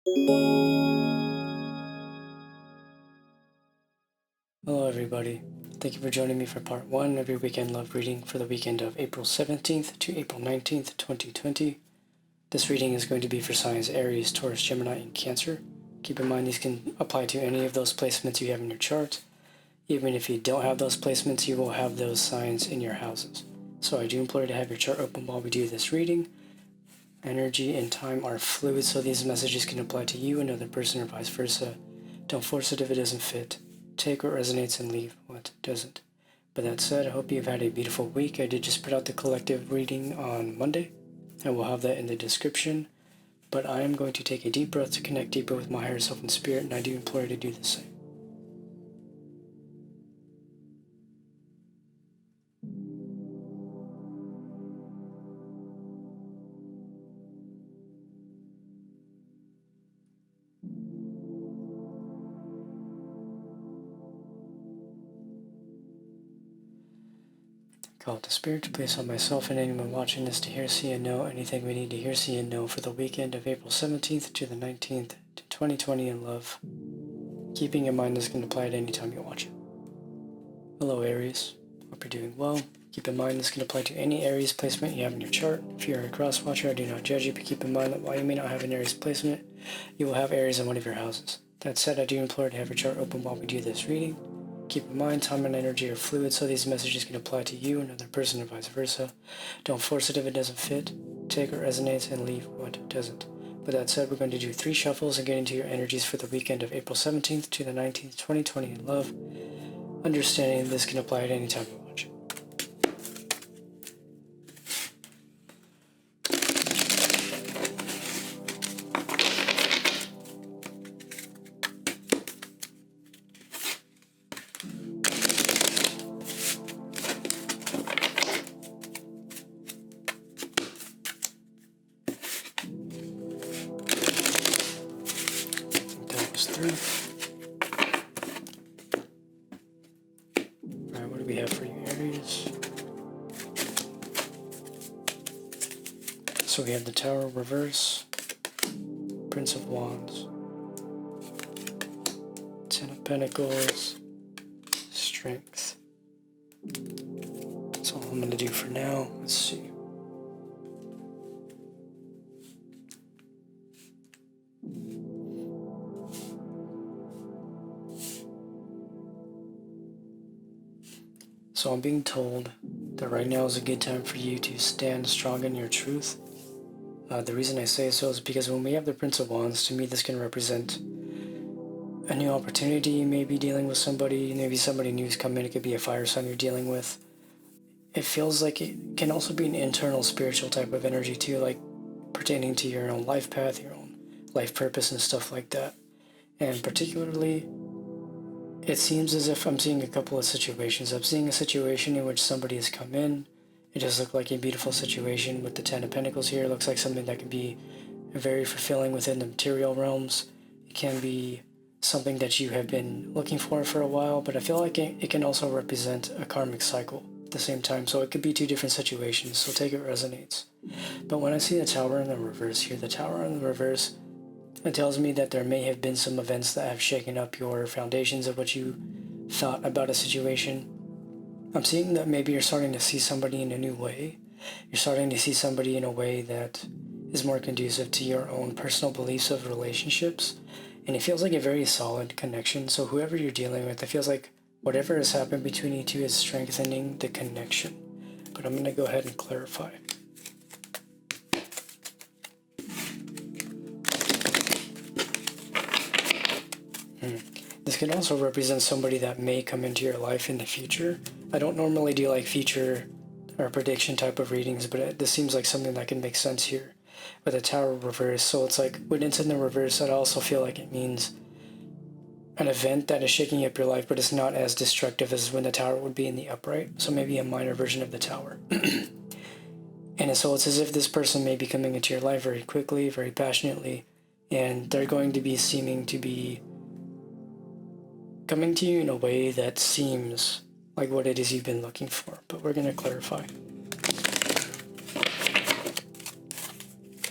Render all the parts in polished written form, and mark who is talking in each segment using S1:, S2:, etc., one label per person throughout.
S1: Hello everybody, thank you for joining me for part 1 of your weekend love reading for the weekend of April 17th to April 19th, 2020. This reading is going to be for signs Aries, Taurus, Gemini, and Cancer. Keep in mind these can apply to any of those placements you have in your chart. Even if you don't have those placements, you will have those signs in your houses. So I do implore you to have your chart open while we do this reading. Energy and time are fluid, so these messages can apply to you, another person, or vice versa. Don't force it if it doesn't fit. Take what resonates and leave what doesn't. But that said, I hope you've had a beautiful week. I did just put out the collective reading on Monday, and we'll have that in the description. But I am going to take a deep breath to connect deeper with my higher self and spirit, and I do implore you to do the same. Call it the spirit to place on myself and anyone watching this to hear, see, and know anything we need to hear, see, and know for the weekend of April 17th to the 19th to 2020 in love. Keeping in mind this can apply at any time you watch it. Hello Aries, hope you're doing well. Keep in mind this can apply to any Aries placement you have in your chart. If you're a cross watcher, I do not judge you, but keep in mind that while you may not have an Aries placement, you will have Aries in one of your houses. That said, I do implore you to have your chart open while we do this reading. Keep in mind, time and energy are fluid, so these messages can apply to you, another person, or vice versa. Don't force it if it doesn't fit. Take what resonates and leave what doesn't. But that said, we're going to do 3 shuffles and get into your energies for the weekend of April 17th to the 19th, 2020 in love. Understanding this can apply at any time you watch. Alright, what do we have for you, Aries? So we have the Tower reverse, Prince of Wands, Ten of Pentacles, Strength. That's all I'm going to do for now. Let's see. So I'm being told that right now is a good time for you to stand strong in your truth. The reason I say so is because when we have the Prince of Wands, to me this can represent a new opportunity. You may be dealing with somebody, maybe somebody new's come in, it could be a fire sign you're dealing with. It feels like it can also be an internal spiritual type of energy too, like pertaining to your own life path, your own life purpose and stuff like that. And particularly, it seems as if I'm seeing a couple of situations. I'm seeing a situation in which somebody has come in. It does look like a beautiful situation with the Ten of Pentacles here. It looks like something that can be very fulfilling within the material realms. It can be something that you have been looking for a while, but I feel like it can also represent a karmic cycle at the same time. So it could be 2 different situations, so take it resonates. But when I see the Tower in the reverse here, the Tower in the reverse, it tells me that there may have been some events that have shaken up your foundations of what you thought about a situation. I'm seeing that maybe you're starting to see somebody in a new way. You're starting to see somebody in a way that is more conducive to your own personal beliefs of relationships. And it feels like a very solid connection. So whoever you're dealing with, it feels like whatever has happened between you two is strengthening the connection. But I'm going to go ahead and clarify. This can also represent somebody that may come into your life in the future. I don't normally do like future or prediction type of readings, but this seems like something that can make sense here with the Tower reverse. So it's like when it's in the reverse, I also feel like it means an event that is shaking up your life, but it's not as destructive as when the Tower would be in the upright. So maybe a minor version of the Tower. And so it's as if this person may be coming into your life very quickly, very passionately, and they're going to be seeming to be coming to you in a way that seems like what it is you've been looking for, but we're going to clarify.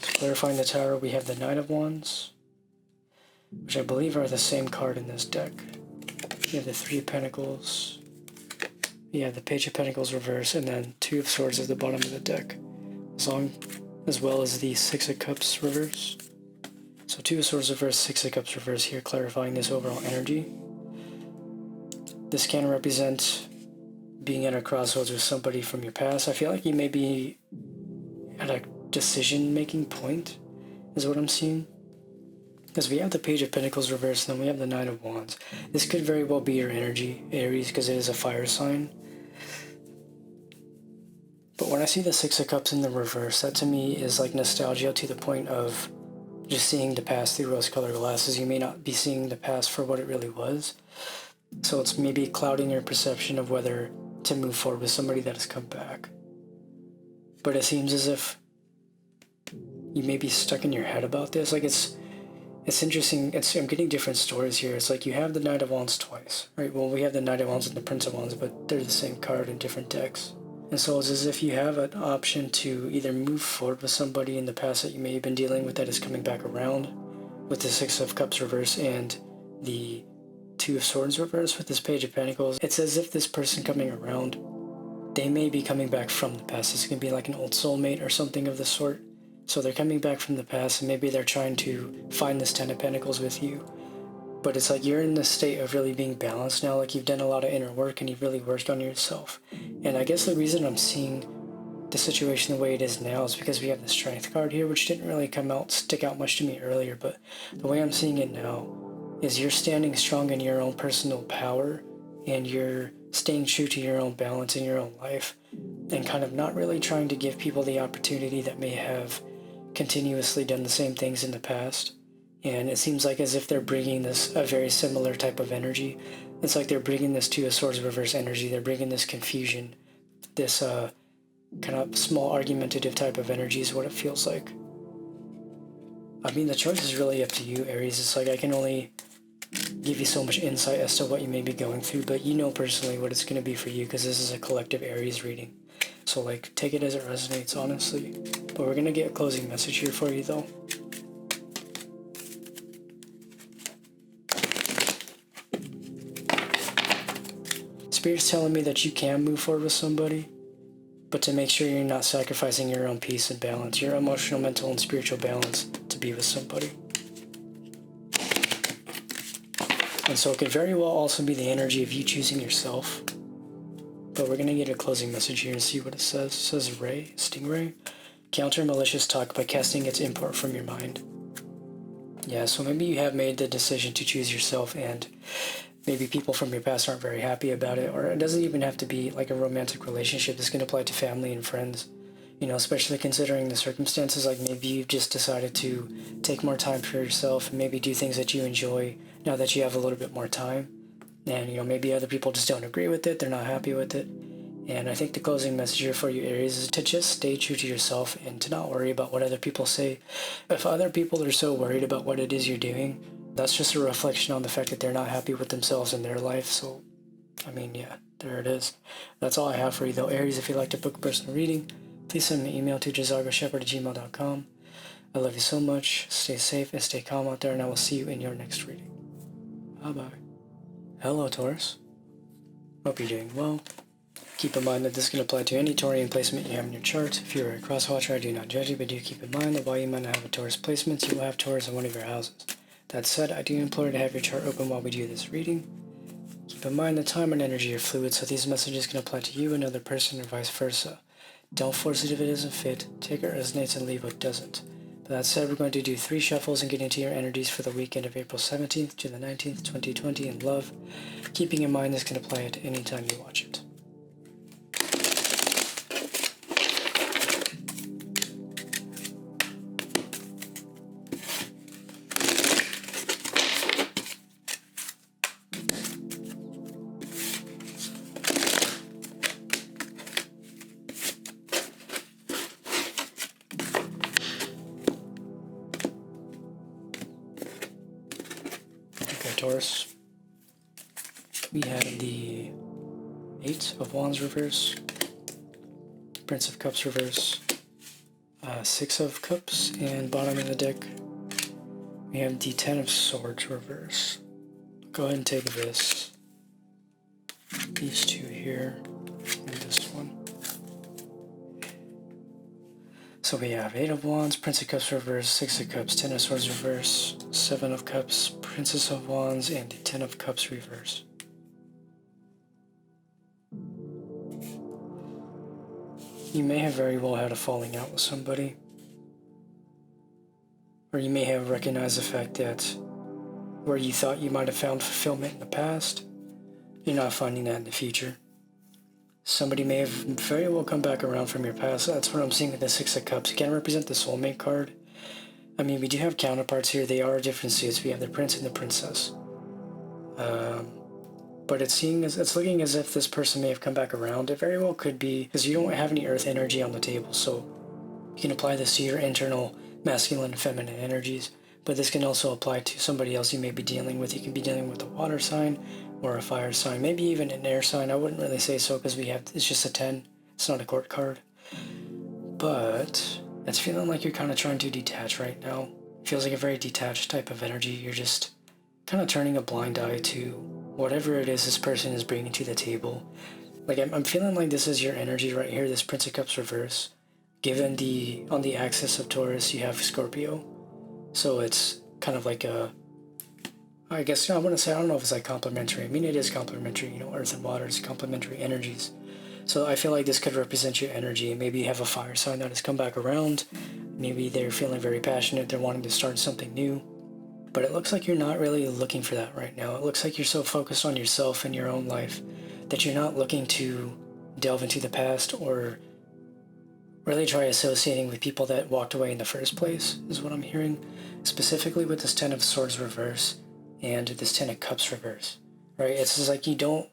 S1: So clarifying the Tower, we have the Knight of Wands, which I believe are the same card in this deck. You have the Three of Pentacles, you have the Page of Pentacles reverse, and then Two of Swords at the bottom of the deck, as well as the Six of Cups reverse. So Two of Swords reverse, Six of Cups reverse here, clarifying this overall energy. This can represent being at a crossroads with somebody from your past. I feel like you may be at a decision-making point, is what I'm seeing. Because we have the Page of Pentacles reversed, and then we have the Knight of Wands. This could very well be your energy, Aries, because it is a fire sign. But when I see the Six of Cups in the reverse, that to me is like nostalgia to the point of just seeing the past through rose-colored glasses. You may not be seeing the past for what it really was. So it's maybe clouding your perception of whether to move forward with somebody that has come back. But it seems as if you may be stuck in your head about this. Like it's interesting. I'm getting different stories here. It's like you have the Knight of Wands twice, right? Well, we have the Knight of Wands and the Prince of Wands, but they're the same card in different decks. And so it's as if you have an option to either move forward with somebody in the past that you may have been dealing with that is coming back around with the Six of Cups reverse and the Two of Swords reverse with this Page of Pentacles. It's as if this person coming around, they may be coming back from the past. This can be like an old soulmate or something of the sort. So they're coming back from the past, and maybe they're trying to find this Ten of Pentacles with you. But it's like you're in this state of really being balanced now, like you've done a lot of inner work and you've really worked on yourself. And I guess the reason I'm seeing the situation the way it is now is because we have the Strength card here, which didn't really stick out much to me earlier, but the way I'm seeing it now is you're standing strong in your own personal power, and you're staying true to your own balance in your own life, and kind of not really trying to give people the opportunity that may have continuously done the same things in the past. And it seems like as if they're bringing a very similar type of energy. It's like they're bringing this Two of Swords reverse energy. They're bringing this confusion, this kind of small argumentative type of energy is what it feels like. I mean, the choice is really up to you, Aries. It's like I can only give you so much insight as to what you may be going through, but you know personally what it's going to be for you, because this is a collective Aries reading. So like, take it as it resonates, honestly. But we're going to get a closing message here for you, though. Spirit's telling me that you can move forward with somebody, but to make sure you're not sacrificing your own peace and balance, your emotional, mental, and spiritual balance to be with somebody. And so it could very well also be the energy of you choosing yourself. But we're going to get a closing message here and see what it says. It says Stingray. Counter malicious talk by casting its import from your mind. Yeah, so maybe you have made the decision to choose yourself, and maybe people from your past aren't very happy about it, or it doesn't even have to be like a romantic relationship. This can apply to family and friends, you know, especially considering the circumstances. Like maybe you've just decided to take more time for yourself and maybe do things that you enjoy now that you have a little bit more time. And, you know, maybe other people just don't agree with it, they're not happy with it. And I think the closing message here for you, Aries, is to just stay true to yourself and to not worry about what other people say. If other people are so worried about what it is you're doing, that's just a reflection on the fact that they're not happy with themselves in their life. So, I mean, yeah, there it is. That's all I have for you, though. Aries, if you'd like to book a personal reading, please send me an email to jzargoshepard@gmail.com. I love you so much. Stay safe and stay calm out there, and I will see you in your next reading. Bye-bye. Hello, Taurus. Hope you're doing well. Keep in mind that this can apply to any Taurian placement you have in your chart. If you're a cross-watcher, I do not judge you, but do keep in mind that while you might not have a Taurus placement, you will have Taurus in one of your houses. That said, I do implore you to have your chart open while we do this reading. Keep in mind that time and energy are fluid, so these messages can apply to you, another person, or vice versa. Don't force it if it doesn't fit. Take what resonates and leave what doesn't. But that said, we're going to do 3 shuffles and get into your energies for the weekend of April 17th to the 19th, 2020 in love, keeping in mind this can apply at any time you watch it. Taurus, we have the 8 of Wands reverse, Prince of Cups reverse, 6 of Cups, and bottom of the deck, We have the Ten of Swords reverse. Go ahead and take this. These two here, and this one. So we have Eight of Wands, Prince of Cups reverse, Six of Cups, Ten of Swords reverse, Seven of Cups, Princess of Wands, and the Ten of Cups reverse. You may have very well had a falling out with somebody. Or you may have recognized the fact that where you thought you might have found fulfillment in the past, you're not finding that in the future. Somebody may have very well come back around from your past. That's what I'm seeing with the Six of Cups. It can represent the soulmate card. I mean, we do have counterparts here. They are different suits. We have the Prince and the Princess. But it's looking as if this person may have come back around. It very well could be, because you don't have any earth energy on the table, so you can apply this to your internal masculine and feminine energies, but this can also apply to somebody else you may be dealing with. You can be dealing with a water sign or a fire sign, maybe even an air sign. I wouldn't really say so because it's just a 10. It's not a court card. But it's feeling like you're kind of trying to detach right now. It feels like a very detached type of energy. You're just kind of turning a blind eye to whatever it is this person is bringing to the table. Like I'm feeling like this is your energy right here, this Prince of Cups reverse. Given on the axis of Taurus, you have Scorpio. So it's kind of like I guess, I want to say, I don't know if it's like complementary. I mean, it is complementary, earth and water is complementary energies. So I feel like this could represent your energy. Maybe you have a fire sign that has come back around. Maybe they're feeling very passionate. They're wanting to start something new. But it looks like you're not really looking for that right now. It looks like you're so focused on yourself and your own life that you're not looking to delve into the past or really try associating with people that walked away in the first place, is what I'm hearing. Specifically with this Ten of Swords reverse and this Ten of Cups reverse, right? It's like you don't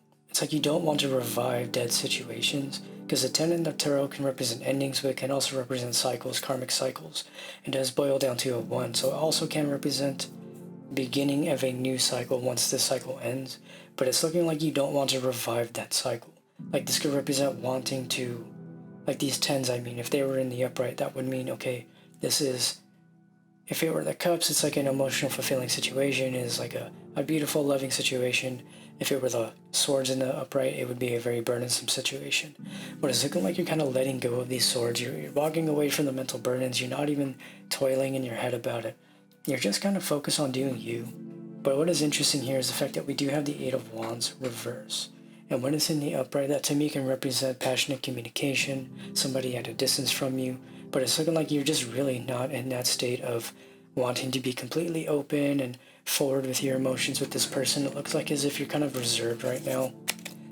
S1: want to revive dead situations, because the Ten in the Tarot can represent endings, but it can also represent cycles, karmic cycles. It does boil down to a 1, so it also can represent beginning of a new cycle once this cycle ends, but it's looking like you don't want to revive that cycle. Like this could represent wanting to, like these 10s, I mean, if they were in the upright, that would mean, okay, this is, if it were the Cups, it's like an emotional fulfilling situation, is like a beautiful loving situation. If it were the Swords in the upright, it would be a very burdensome situation. But it's looking like you're kind of letting go of these swords. You're walking away from the mental burdens. You're not even toiling in your head about it. You're just kind of focused on doing you. But what is interesting here is the fact that we do have the Eight of Wands reverse. And when it's in the upright, that to me can represent passionate communication, somebody at a distance from you. But it's looking like you're just really not in that state of wanting to be completely open and forward with your emotions with this person. It looks like as if you're kind of reserved right now.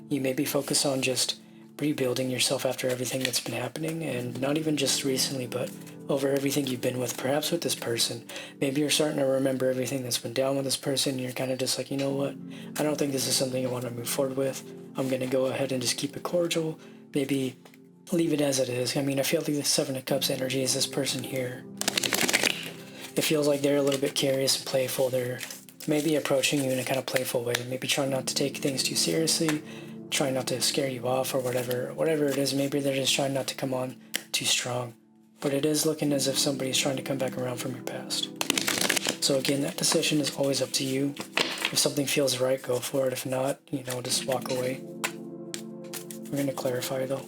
S1: You may be focused on just rebuilding yourself after everything that's been happening, and not even just recently, but over everything you've been with, perhaps with this person. Maybe you're starting to remember everything that's been down with this person, and you're kind of just like, you know what, I don't think this is something I want to move forward with. I'm going to go ahead and just keep it cordial, maybe leave it as it is. I mean, I feel like the Seven of Cups energy is this person here. It feels like they're a little bit curious and playful. They're maybe approaching you in a kind of playful way, maybe trying not to take things too seriously, trying not to scare you off or whatever it is. Maybe they're just trying not to come on too strong. But it is looking as if somebody's trying to come back around from your past. So again, that decision is always up to you. If something feels right, go for it. If not, just walk away. We're going to clarify though.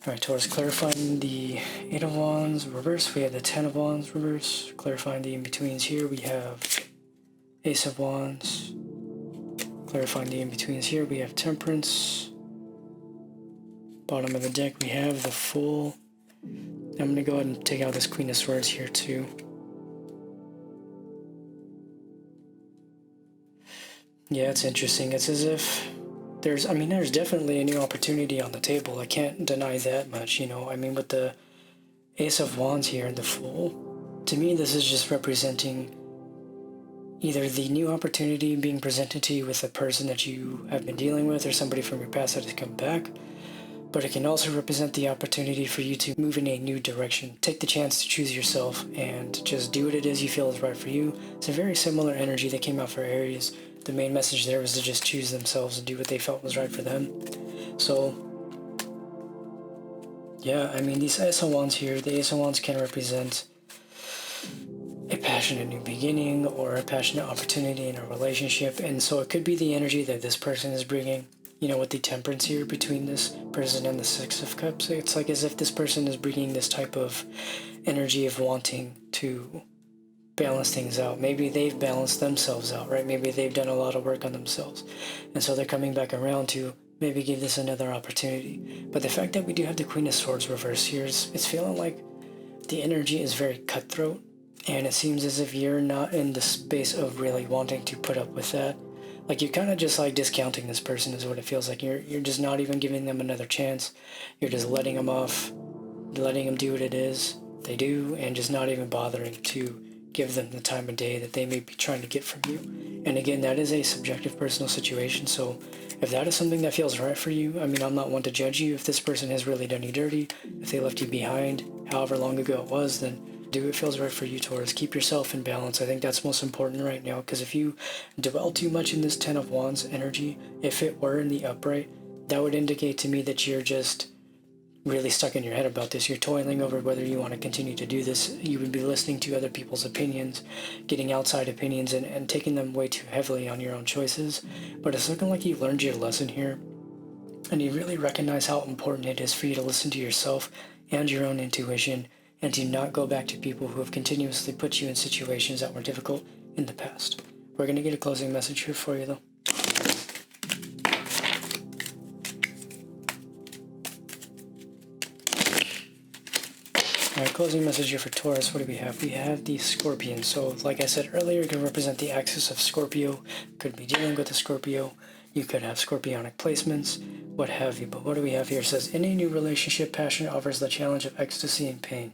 S1: Alright, Taurus, clarifying the Eight of Wands reverse. We have the Ten of Wands reverse. Clarifying the in-betweens here, we have Ace of Wands. Clarifying the in-betweens here, we have Temperance. Bottom of the deck, we have the Fool. I'm going to go ahead and take out this Queen of Swords here too. Yeah, it's interesting. It's as if there's definitely a new opportunity on the table. I can't deny that much, I mean, with the Ace of Wands here and the Fool, to me this is just representing either the new opportunity being presented to you with a person that you have been dealing with or somebody from your past that has come back, but it can also represent the opportunity for you to move in a new direction. Take the chance to choose yourself and just do what it is you feel is right for you. It's a very similar energy that came out for Aries. The main message there was to just choose themselves and do what they felt was right for them. So Yeah, I mean, these Ace of Wands here, the Ace of Wands can represent a passionate new beginning or a passionate opportunity in a relationship. And so it could be the energy that this person is bringing, you know, with the temperance here between this person and the Six of Cups. It's like as if this person is bringing this type of energy of wanting to balance things out. Maybe they've balanced themselves out, right? Maybe they've done a lot of work on themselves. And so they're coming back around to maybe give this another opportunity. But the fact that we do have the Queen of Swords reversed here is, it's feeling like the energy is very cutthroat. And it seems as if you're not in the space of really wanting to put up with that. Like you're kind of just like discounting this person is what it feels like. You're just not even giving them another chance. You're just letting them off, letting them do what it is they do, and just not even bothering to give them the time of day that they may be trying to get from you. And again, that is a subjective personal situation. So if that is something that feels right for you, I mean, I'm not one to judge you. If this person has really done you dirty, if they left you behind, however long ago it was, then do what feels right for you, Taurus. Keep yourself in balance. I think that's most important right now, because if you dwell too much in this Ten of Wands energy, if it were in the upright, that would indicate to me that you're just really stuck in your head about this. You're toiling over whether you want to continue to do this. You would be listening to other people's opinions, getting outside opinions, and taking them way too heavily on your own choices. But it's looking like you learned your lesson here, and you really recognize how important it is for you to listen to yourself and your own intuition, and to not go back to people who have continuously put you in situations that were difficult in the past. We're going to get a closing message here for you, though. Alright, closing message here for Taurus. What do we have? We have the Scorpion. So, like I said earlier, it could represent the axis of Scorpio. Could be dealing with a Scorpio. You could have scorpionic placements, what have you. But what do we have here? It says, any new relationship, passion offers the challenge of ecstasy and pain.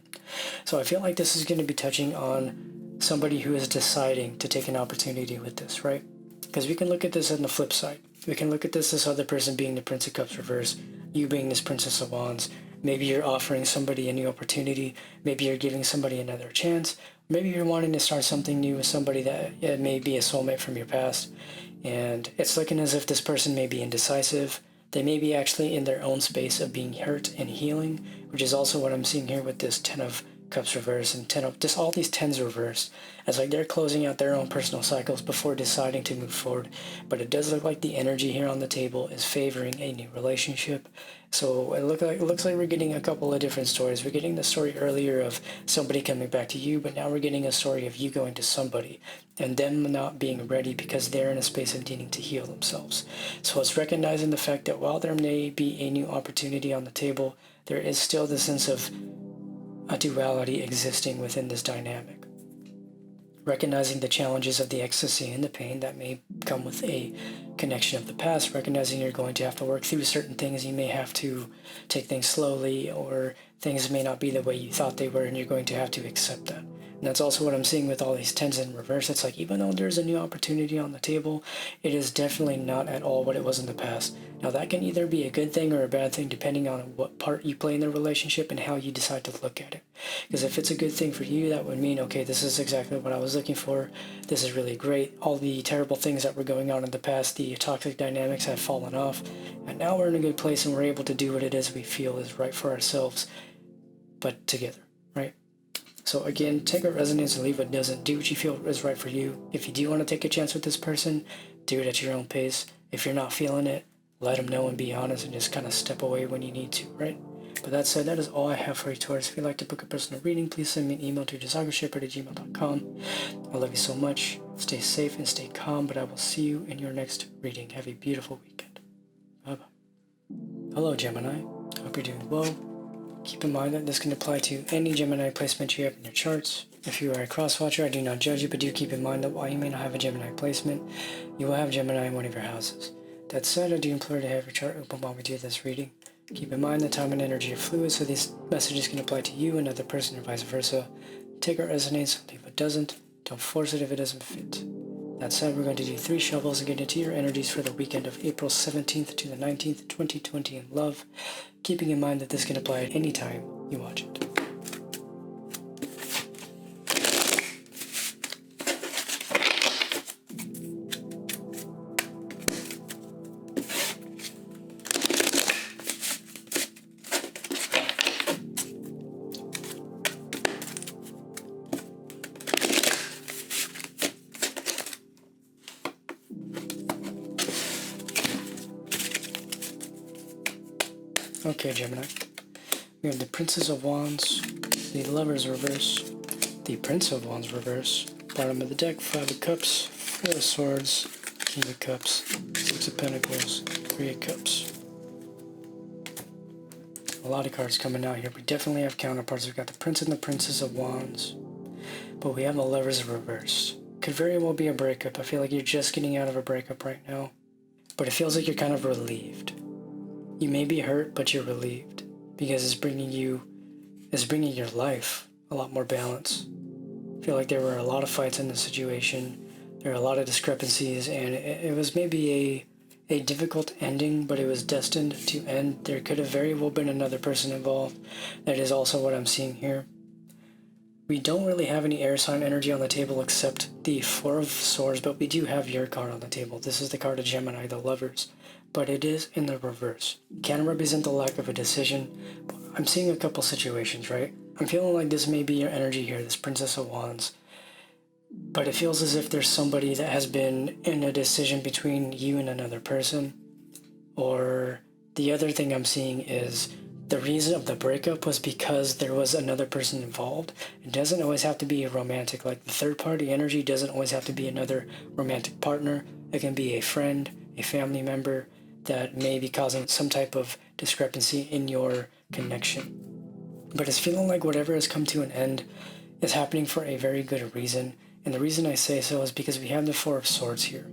S1: So I feel like this is going to be touching on somebody who is deciding to take an opportunity with this, right? Because we can look at this on the flip side. We can look at this other person being the Prince of Cups reverse, you being this Princess of Wands. Maybe you're offering somebody a new opportunity. Maybe you're giving somebody another chance. Maybe you're wanting to start something new with somebody that may be a soulmate from your past. And it's looking as if this person may be indecisive. They may be actually in their own space of being hurt and healing, which is also what I'm seeing here with this Ten of Cups reverse and just all these tens reversed. As like they're closing out their own personal cycles before deciding to move forward. But it does look like the energy here on the table is favoring a new relationship. So it looks like we're getting a couple of different stories. We're getting the story earlier of somebody coming back to you, but now we're getting a story of you going to somebody and them not being ready because they're in a space of needing to heal themselves. So it's recognizing the fact that while there may be a new opportunity on the table, there is still the sense of a duality existing within this dynamic. Recognizing the challenges of the ecstasy and the pain that may come with a connection of the past, recognizing you're going to have to work through certain things, you may have to take things slowly, or things may not be the way you thought they were, and you're going to have to accept that. And that's also what I'm seeing with all these tens in reverse. It's like, even though there's a new opportunity on the table, it is definitely not at all what it was in the past. Now, that can either be a good thing or a bad thing, depending on what part you play in the relationship and how you decide to look at it. Because if it's a good thing for you, that would mean, okay, this is exactly what I was looking for. This is really great. All the terrible things that were going on in the past, the toxic dynamics have fallen off. And now we're in a good place and we're able to do what it is we feel is right for ourselves, but together, right? So again, take what resonates and leave what doesn't. Do what you feel is right for you. If you do want to take a chance with this person, do it at your own pace. If you're not feeling it, let them know and be honest and just kind of step away when you need to, right? But that said, that is all I have for you, Taurus. If you'd like to book a personal reading, please send me an email to jzargoshepard@gmail.com. I love you so much. Stay safe and stay calm, but I will see you in your next reading. Have a beautiful weekend. Bye-bye. Hello, Gemini. Hope you're doing well. Keep in mind that this can apply to any Gemini placement you have in your charts. If you are a cross-watcher, I do not judge you, but do keep in mind that while you may not have a Gemini placement, you will have Gemini in one of your houses. That said, I do implore you to have your chart open while we do this reading. Keep in mind that time and energy are fluid, so these messages can apply to you, another person, or vice versa. Take what resonates, leave what doesn't. Don't force it if it doesn't fit. That said, we're going to do 3 shuffles and get into your energies for the weekend of April 17th to the 19th, 2020 in love, keeping in mind that this can apply at any time you watch it. Okay, Gemini. We have the Princess of Wands, the Lovers reverse, the Prince of Wands reverse, bottom of the deck, Five of Cups, Four of Swords, King of Cups, Six of Pentacles, Three of Cups. A lot of cards coming out here. We definitely have counterparts. We've got the Prince and the Princess of Wands, but we have the Lovers reversed. Could very well be a breakup. I feel like you're just getting out of a breakup right now, but it feels like you're kind of relieved. You may be hurt, but you're relieved because it's bringing your life a lot more balance. I feel like there were a lot of fights in this situation. There were a lot of discrepancies, and it was maybe a difficult ending, but it was destined to end. There could have very well been another person involved. That is also what I'm seeing here. We don't really have any air sign energy on the table except the Four of Swords, but we do have your card on the table. This is the card of Gemini, the Lovers, but it is in the reverse. It can represent the lack of a decision, but I'm seeing a couple situations, right? I'm feeling like this may be your energy here, this Princess of Wands, but it feels as if there's somebody that has been in a decision between you and another person, or the other thing I'm seeing is the reason of the breakup was because there was another person involved. It doesn't always have to be romantic. Like the third party energy doesn't always have to be another romantic partner. It can be a friend, a family member that may be causing some type of discrepancy in your connection. But it's feeling like whatever has come to an end is happening for a very good reason. And the reason I say so is because we have the Four of Swords here.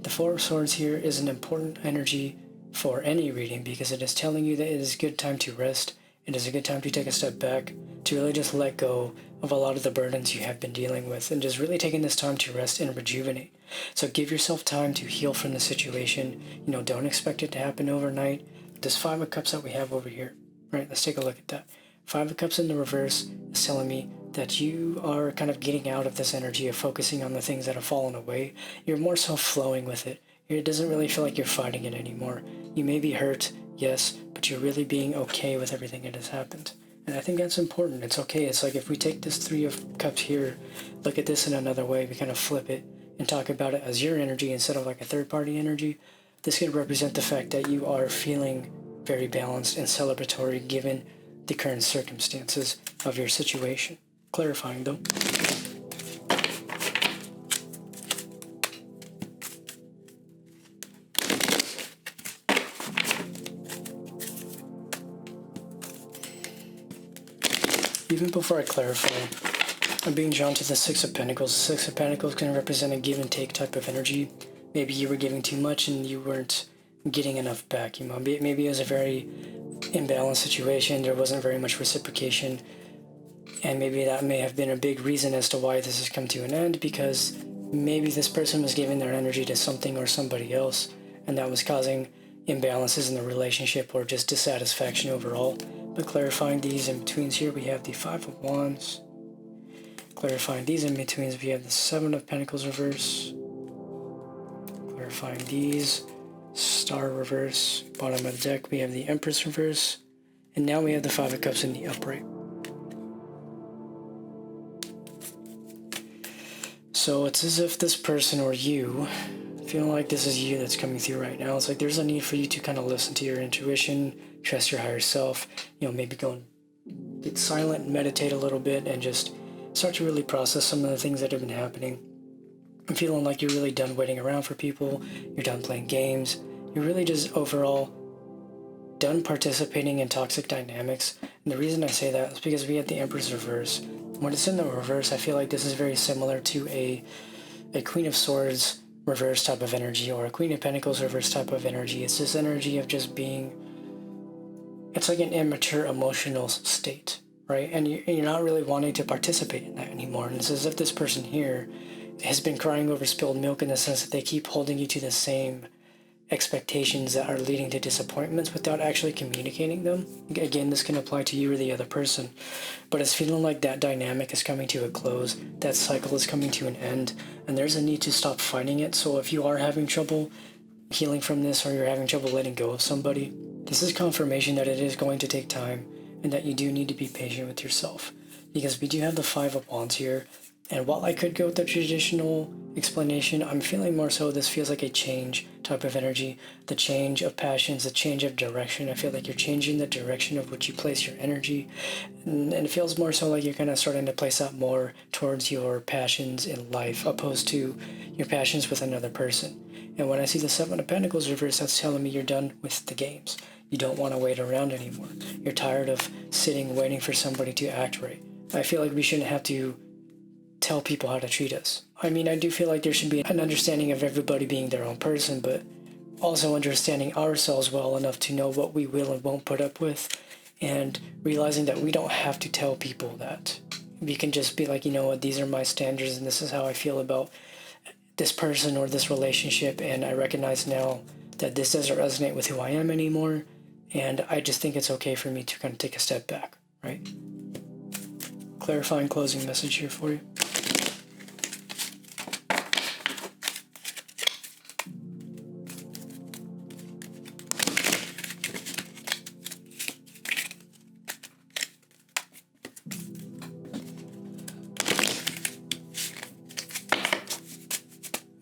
S1: The Four of Swords here is an important energy for any reading because it is telling you that it is a good time to rest. It is a good time to take a step back, to really just let go of a lot of the burdens you have been dealing with and just really taking this time to rest and rejuvenate. So give yourself time to heal from the situation. Don't expect it to happen overnight. This Five of Cups that we have over here, right? Let's take a look at that. Five of Cups in the reverse is telling me that you are kind of getting out of this energy of focusing on the things that have fallen away. You're more so flowing with it. It doesn't really feel like you're fighting it anymore. You may be hurt, yes, but you're really being okay with everything that has happened. And I think that's important. It's okay. It's like if we take this Three of Cups here, look at this in another way, we kind of flip it and talk about it as your energy instead of like a third-party energy. This could represent the fact that you are feeling very balanced and celebratory given the current circumstances of your situation. Clarifying though. Even before I clarify, I'm being drawn to the Six of Pentacles. The Six of Pentacles can represent a give and take type of energy. Maybe you were giving too much and you weren't getting enough back. Maybe it was a very imbalanced situation. There wasn't very much reciprocation. And maybe that may have been a big reason as to why this has come to an end, because maybe this person was giving their energy to something or somebody else, and that was causing imbalances in the relationship or just dissatisfaction overall. But clarifying these in-betweens here, we have the Five of Wands. Clarifying these in-betweens, we have the Seven of Pentacles reverse. Clarifying these, Star reverse. Bottom of the deck, we have the Empress reverse. And now we have the Five of Cups in the upright. So it's as if this person or you, feeling like this is you that's coming through right now. It's like there's a need for you to kind of listen to your intuition, trust your higher self, maybe go and get silent and meditate a little bit and just start to really process some of the things that have been happening. I'm feeling like you're really done waiting around for people, you're done playing games, you're really just overall done participating in toxic dynamics. And the reason I say that is because we have the Empress reverse. When it's in the reverse, I feel like this is very similar to a Queen of Swords reverse type of energy or a Queen of Pentacles reverse type of energy. It's this energy of just being, it's like an immature emotional state, right? And you're not really wanting to participate in that anymore. And it's as if this person here has been crying over spilled milk in the sense that they keep holding you to the same expectations that are leading to disappointments without actually communicating them. Again, this can apply to you or the other person, but it's feeling like that dynamic is coming to a close, that cycle is coming to an end, and there's a need to stop fighting it. So if you are having trouble healing from this or you're having trouble letting go of somebody, this is confirmation that it is going to take time and that you do need to be patient with yourself, because we do have the Five of Wands here. And while I could go with the traditional explanation, I'm feeling more so this feels like a change type of energy, the change of passions, the change of direction. I feel like you're changing the direction of which you place your energy, and it feels more so like you're kind of starting to place that more towards your passions in life opposed to your passions with another person. And when I see the Seven of Pentacles reverse, that's telling me you're done with the games. You don't want to wait around anymore. You're tired of sitting waiting for somebody to act right. I feel like we shouldn't have to tell people how to treat us. I mean, I do feel like there should be an understanding of everybody being their own person, but also understanding ourselves well enough to know what we will and won't put up with, and realizing that we don't have to tell people that. We can just be like, you know what, these are my standards and this is how I feel about this person or this relationship, and I recognize now that this doesn't resonate with who I am anymore, and I just think it's okay for me to kind of take a step back, right? Clarifying closing message here for you.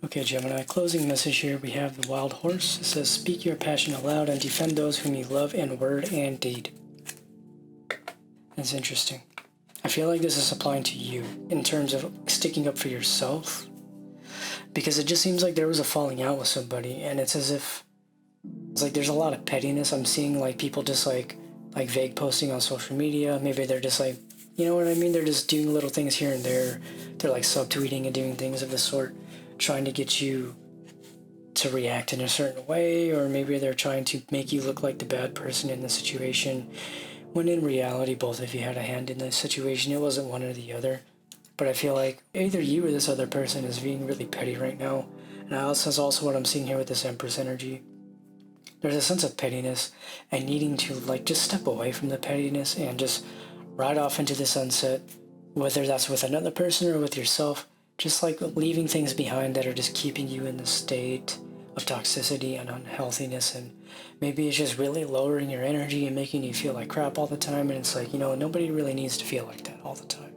S1: Okay, Gemini, closing message here, we have the Wild Horse. It says, speak your passion aloud and defend those whom you love in word and deed. That's interesting. I feel like this is applying to you in terms of sticking up for yourself, because it just seems like there was a falling out with somebody, and it's as if it's like there's a lot of pettiness. I'm seeing like people just like vague posting on social media. Maybe they're just like, you know what I mean? They're just doing little things here and there. They're like subtweeting and doing things of this sort, trying to get you to react in a certain way, or maybe they're trying to make you look like the bad person in the situation, when in reality both of you had a hand in the situation. It wasn't one or the other. But I feel like either you or this other person is being really petty right now. And that's also what I'm seeing here with this Empress energy. There's a sense of pettiness and needing to like just step away from the pettiness and just ride off into the sunset, whether that's with another person or with yourself. Just like leaving things behind that are just keeping you in the state of toxicity and unhealthiness, and maybe it's just really lowering your energy and making you feel like crap all the time. And it's like, you know, nobody really needs to feel like that all the time.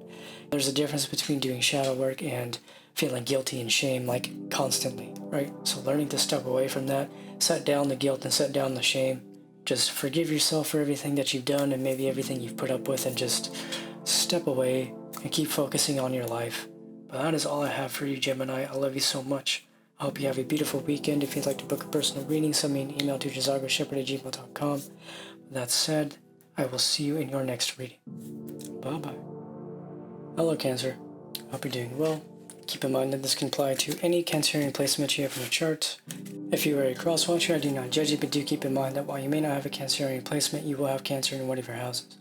S1: There's a difference between doing shadow work and feeling guilty and shame like constantly, right? So learning to step away from that, set down the guilt and set down the shame. Just forgive yourself for everything that you've done and maybe everything you've put up with, and just step away and keep focusing on your life. But that is all I have for you, Gemini. I love you so much. I hope you have a beautiful weekend. If you'd like to book a personal reading, send me an email to jzargoshepard@gmail.com. With that said, I will see you in your next reading. Bye-bye. Hello, Cancer. Hope you're doing well. Keep in mind that this can apply to any Cancerian placement you have in your chart. If you are a cross-watcher, I do not judge you, but do keep in mind that while you may not have a Cancerian placement, you will have Cancer in one of your houses.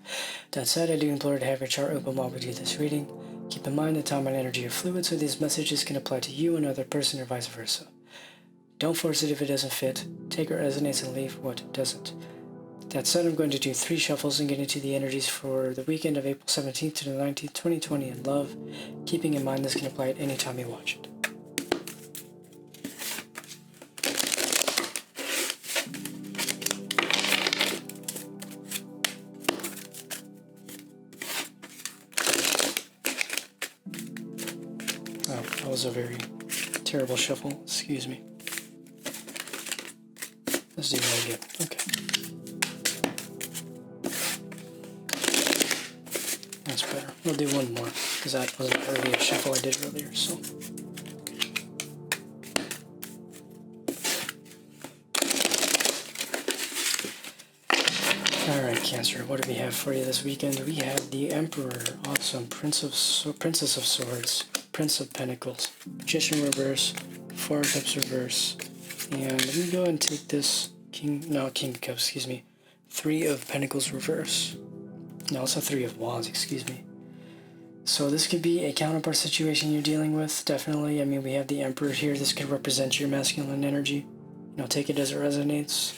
S1: That said, I do implore to have your chart open while we do this reading. Keep in mind that time and energy are fluid, so these messages can apply to you and another person or vice versa. Don't force it if it doesn't fit. Take what resonates and leave what doesn't. That said, I'm going to do 3 shuffles and get into the energies for the weekend of April 17th to the 19th, 2020 in love, keeping in mind this can apply at any time you watch it. Oh, that was a very terrible shuffle. Excuse me. Let's do that again. Okay. That's better. We'll do one more, because that wasn't really a shuffle I did earlier, so. Alright, Cancer, what do we have for you this weekend? We have the Emperor, awesome, Princess of Swords, Prince of Pentacles, Magician reverse, 4 of Cups reverse, and let me go ahead and take this King of Cups, excuse me, 3 of Pentacles reverse. No, also 3 of Wands, excuse me. So this could be a counterpart situation you're dealing with, definitely. I mean, we have the Emperor here. This could represent your masculine energy. You know, take it as it resonates.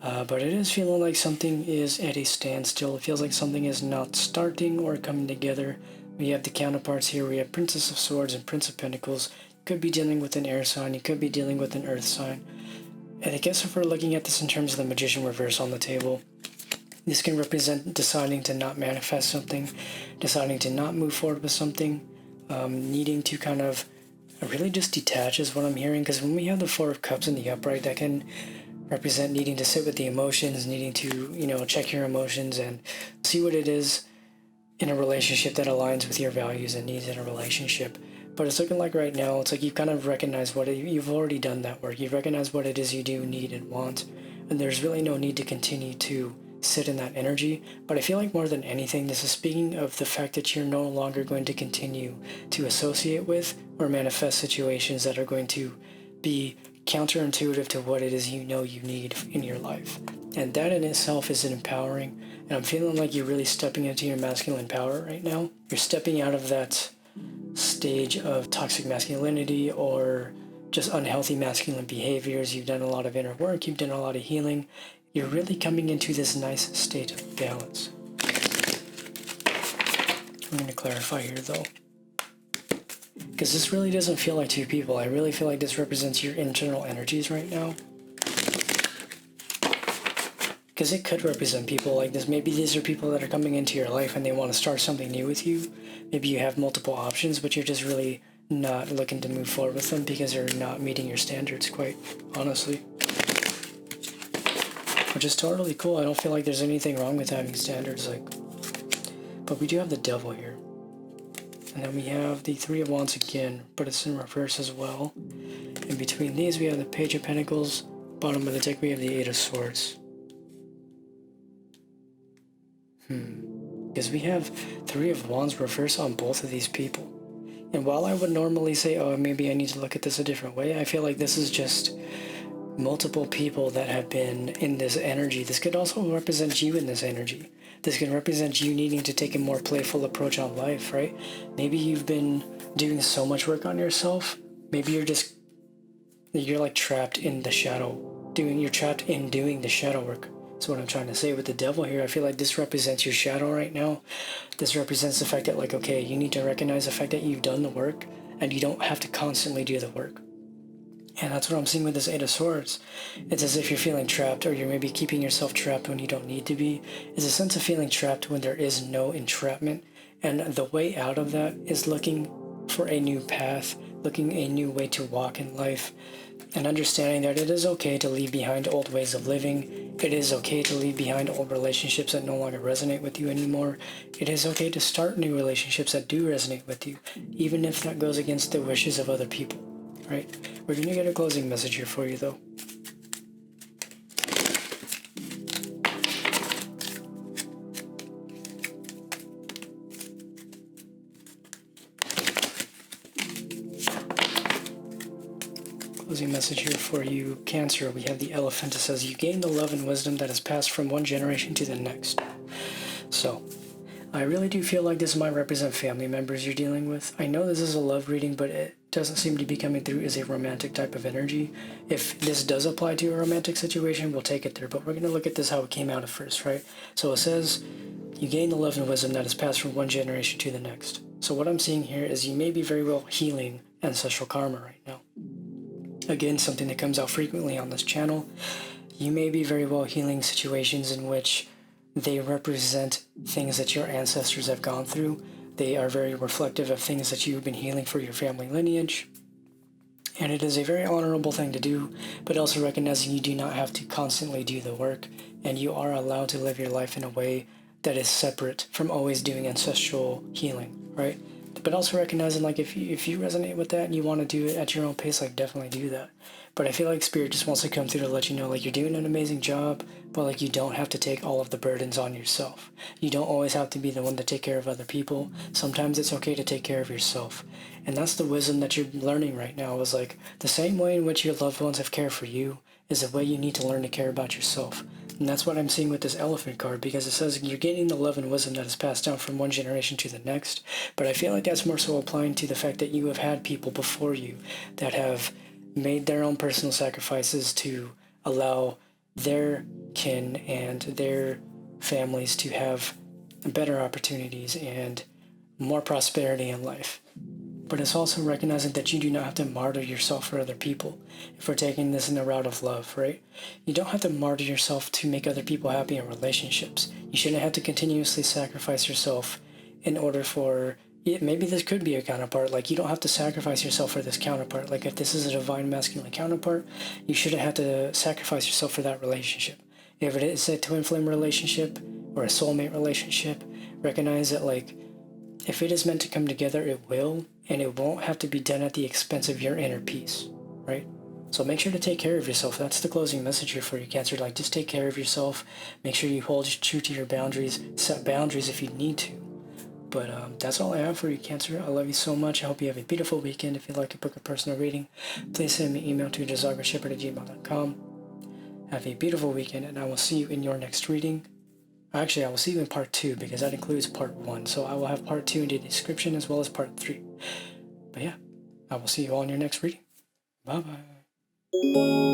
S1: But it is feeling like something is at a standstill. It feels like something is not starting or coming together. We have the counterparts here. We have Princess of Swords and Prince of Pentacles. You could be dealing with an air sign. You could be dealing with an earth sign. And I guess if we're looking at this in terms of the Magician reverse on the table, this can represent deciding to not manifest something, deciding to not move forward with something, needing to kind of really just detach is what I'm hearing, because when we have the Four of Cups in the upright, that can represent needing to sit with the emotions, needing to, check your emotions and see what it is in a relationship that aligns with your values and needs in a relationship. But it's looking like right now, it's like you've kind of recognized you've already done that work. You've recognized what it is you do need and want, and there's really no need to continue to sit in that energy. But I feel like more than anything, this is speaking of the fact that you're no longer going to continue to associate with or manifest situations that are going to be counterintuitive to what it is you need in your life. And that in itself is empowering. And I'm feeling like you're really stepping into your masculine power right now. You're stepping out of that stage of toxic masculinity or just unhealthy masculine behaviors. You've done a lot of inner work. You've done a lot of healing. You're really coming into this nice state of balance. I'm going to clarify here though, because this really doesn't feel like two people. I really feel like this represents your internal energies right now. Because it could represent people like this. Maybe these are people that are coming into your life and they want to start something new with you. Maybe you have multiple options, but you're just really not looking to move forward with them because they're not meeting your standards, quite honestly. Which is totally cool. I don't feel like there's anything wrong with having standards, but we do have the Devil here. And then we have the Three of Wands again, but it's in reverse as well. In between these, we have the Page of Pentacles. Bottom of the deck, we have the Eight of Swords. Because we have Three of Wands reverse on both of these people. And while I would normally say, oh, maybe I need to look at this a different way, I feel like this is just multiple people that have been in this energy. This could also represent you in this energy. This can represent you needing to take a more playful approach on life, right? Maybe you've been doing so much work on yourself. Maybe you're like trapped in the shadow. You're trapped in doing the shadow work. That's what I'm trying to say with the Devil here. I feel like this represents your shadow right now. This represents the fact that, like, okay, you need to recognize the fact that you've done the work and you don't have to constantly do the work. And that's what I'm seeing with this Eight of Swords. It's as if you're feeling trapped, or you're maybe keeping yourself trapped when you don't need to be. It's a sense of feeling trapped when there is no entrapment. And the way out of that is looking for a new path, looking a new way to walk in life, and understanding that it is okay to leave behind old ways of living. It is okay to leave behind old relationships that no longer resonate with you anymore. It is okay to start new relationships that do resonate with you, even if that goes against the wishes of other people, right? We're going to get a closing message here for you, though. Closing message here for you, Cancer. We have the Elephant. It says, you gain the love and wisdom that has passed from one generation to the next. So, I really do feel like this might represent family members you're dealing with. I know this is a love reading, but it doesn't seem to be coming through as a romantic type of energy. If this does apply to a romantic situation, we'll take it there. But we're going to look at this how it came out at first, right? So it says, you gain the love and wisdom that has passed from one generation to the next. So what I'm seeing here is you may be very well healing ancestral karma right now. Again, something that comes out frequently on this channel. You may be very well healing situations in which they represent things that your ancestors have gone through. They are very reflective of things that you've been healing for your family lineage. And it is a very honorable thing to do, but also recognizing you do not have to constantly do the work, and you are allowed to live your life in a way that is separate from always doing ancestral healing, right? But also recognizing, like, if you resonate with that and you want to do it at your own pace, like, definitely do that. But I feel like Spirit just wants to come through to let you know, like, you're doing an amazing job, but, like, you don't have to take all of the burdens on yourself. You don't always have to be the one to take care of other people. Sometimes it's okay to take care of yourself. And that's the wisdom that you're learning right now, is, like, the same way in which your loved ones have cared for you is the way you need to learn to care about yourself. And that's what I'm seeing with this Elephant card, because it says you're getting the love and wisdom that is passed down from one generation to the next. But I feel like that's more so applying to the fact that you have had people before you that have made their own personal sacrifices to allow their kin and their families to have better opportunities and more prosperity in life. But it's also recognizing that you do not have to martyr yourself for other people. If we're taking this in the route of love, right? You don't have to martyr yourself to make other people happy in relationships. You shouldn't have to continuously sacrifice yourself in order for, maybe this could be a counterpart. Like, you don't have to sacrifice yourself for this counterpart. Like, if this is a divine masculine counterpart, you shouldn't have to sacrifice yourself for that relationship. If it is a twin flame relationship or a soulmate relationship, recognize that, like, if it is meant to come together, it will, and it won't have to be done at the expense of your inner peace, right? So make sure to take care of yourself. That's the closing message here for you, Cancer. Like, just take care of yourself. Make sure you hold true to your boundaries. Set boundaries if you need to. But that's all I have for you, Cancer. I love you so much. I hope you have a beautiful weekend. If you'd like to book a personal reading, please send me an email to jzargoshepard@gmail.com. Have a beautiful weekend, and I will see you in your next reading. Actually, I will see you in part 2, because that includes part 1. So I will have part 2 in the description as well as part 3. But yeah, I will see you all in your next reading. Bye-bye.